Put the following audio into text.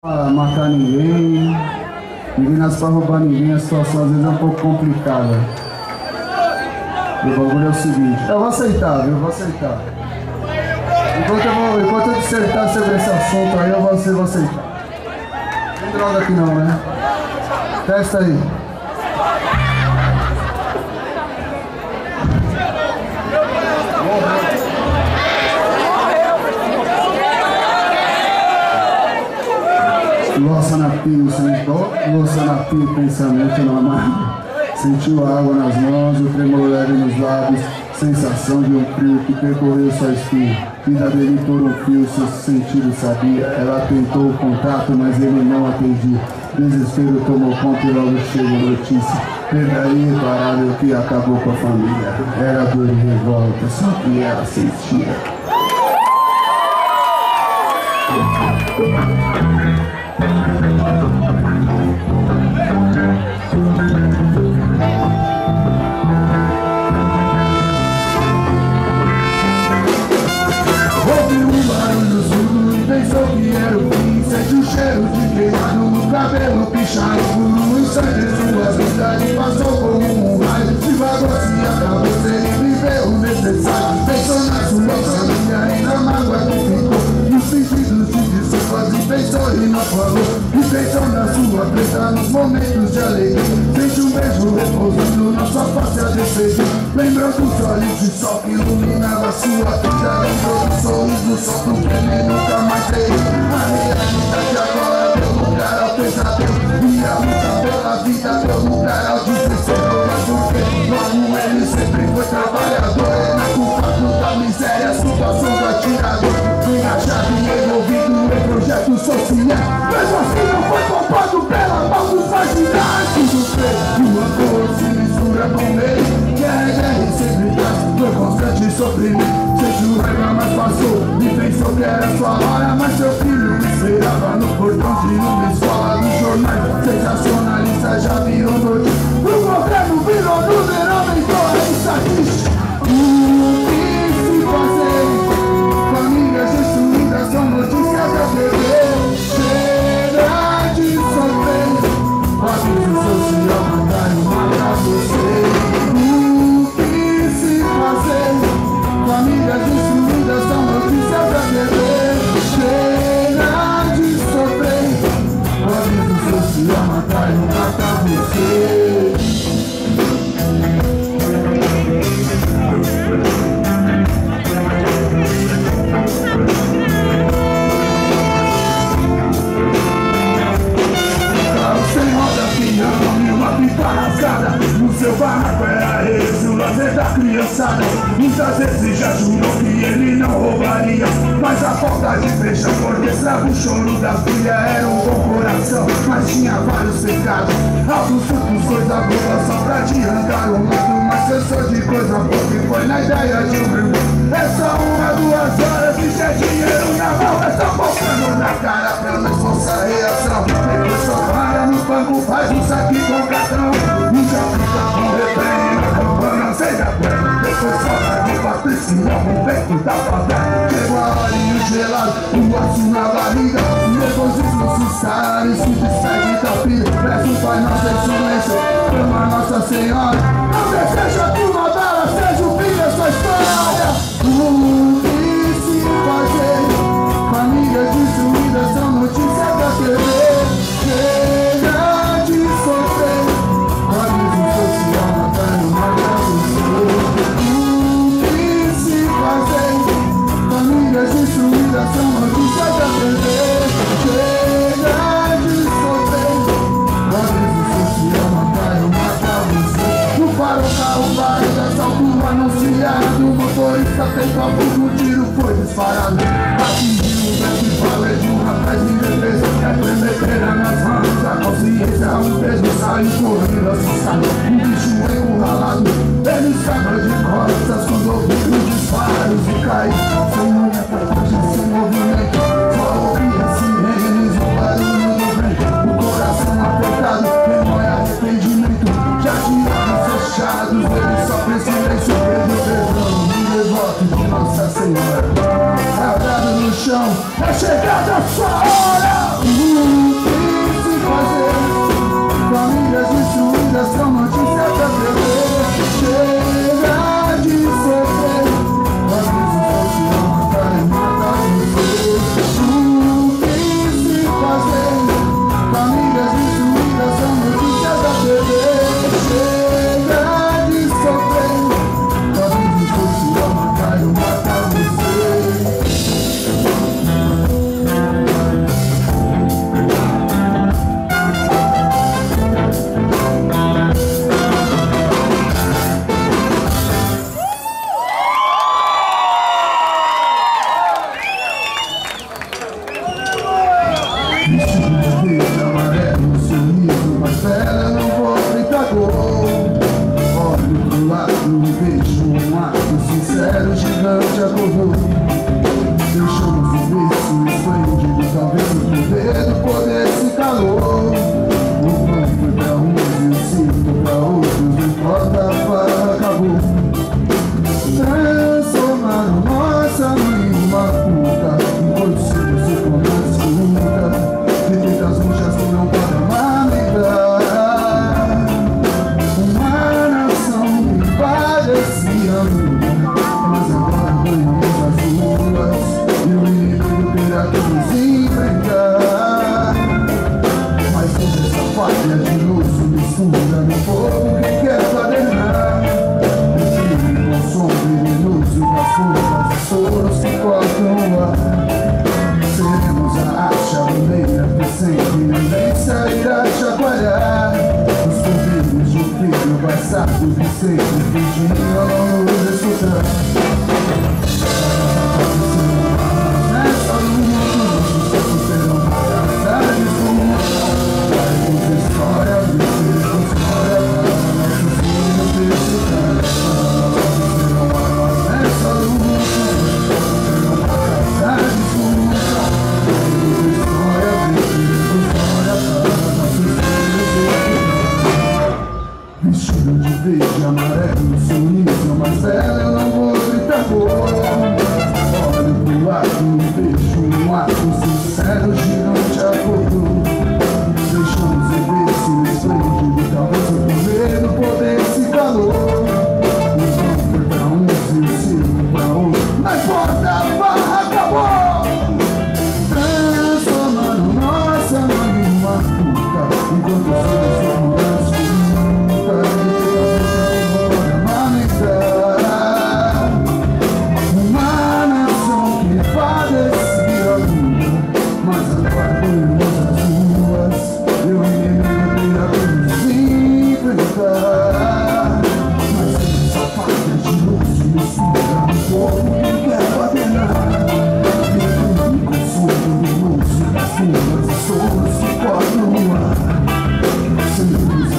Matar ninguém nasce pra roubar ninguém, a situação às vezes é um pouco complicada. O bagulho é o seguinte, eu vou aceitar, viu? Eu vou aceitar. Enquanto eu dissertar sobre esse assunto aí, eu vou aceitar. Não tem droga aqui não, né? Testa aí. Loça na pia, sentou, loça na pia, pensamento na mão. Sentiu a água nas mãos, o tremor leve nos lábios, sensação de um frio que percorreu sua espinha. Vida dele por um fio, seu sentido sabia. Ela tentou o contato, mas ele não atendia. Desespero tomou conta e logo chegou notícia. Pegaria imparável que acabou com a família. Era dor e revolta, só que ela sentia. Ouvi um barulho surdo e pensou que era o fim. Sente o cheiro de queimado no cabelo, pichado por um instante. Sua vida lhe passou como um raio. Devagou se acabou, sem viver o necessário. Pensou na sua família e na mágoa que ficou. Nos sentidos de desculpas e pensou e não falou. E pensou na sua preta nos momentos de alegria. Sente um beijo repousando na sua face a despedir. Lembrou dos olhos de sol que iluminava sua vida. Lembrou do sorriso, solto que ele nunca mais teve. A realidade agora deu lugar ao pesadelo. E a luta pela vida deu lugar ao desespero. Mas porque logo ele sempre foi trabalhador. Era culpado da miséria, situação do atirador. Engajado e envolvido em projetos sociais. Mesmo assim não foi poupado pela mão dos marginais. Tudo preto, o amor se mistura com ele. Guerra e sempre traz dor constante sofrimento. Sentiu raiva, mas passou e pensou que era sua hora. Mas seu filho esperava no portão de uma escola dos jornais. Sensacionalista já virou notícia. O governo virou número, aumentou a estatística. O que se fazer? Famílias destruídas são notícias da TV. Chega de sofrer. O aviso social bancário mata você. Famílias destruídas são notícias da TV. Cheira de sofrer. O aviso social matar e mata você. Carro sem roda, pinhão e uma pipa rasgada. No seu barraco era esse o lazer da criançada. Muitas vezes já jurou que ele não roubaria, mas a falta de feijão orquestrava o choro da filha. Era um bom coração, mas tinha vários pecados. Alguns frutos, coisa boa só pra te arrancar o mundo. Mas cansou de coisa boa e foi na ideia de um irmão. É só 1 a 2 horas e já dinheiro na mão. É só bocando na cara pra não expulsar a reação. Depois só para no banco, faz um saque com cartão. Nunca fica com refém, na campana seja plena. Depois solta no patricial, o vento da favela. Chegou a hora e o gelado, o aço na barriga. O nervosismo se sai e se despede da filha. Peço o Pai Nosso em silêncio, clama Nossa Senhora. Não deseja que uma bala seja o fim dessa história. O que se fazer? Famílias destruídas são notícias da TV. Chega de sofrer. O aviso social matando mata você. O que se fazer? Famílias destruídas são notícias da TV. Chega de sofrer. O aviso social matando mata você. No farol, carro, dia eu não vou escutar. Nessa luta, nossos tempos serão marcados de fumo. Faremos história, viveremos história para nossos filhos desfrutar. Nessa luta, serão marcadas de fumo. Faremos história, viveremos história para nossos filhos desfrutar. Vestido de verde, amarelo, sorriso, mas dela eu não vou gritar gol. Olho pro lado, vejo um ato sincero, gigante acordou. Deixamos ver se esplêndido, talvez o primeiro poder esse calor. O vão foi pra uns e o circo pra outros, não importa, a barra acabou. Transformando nossa mãe em uma puta, enquanto os olhos são mudanças. Somos que pode no ar, sem luz,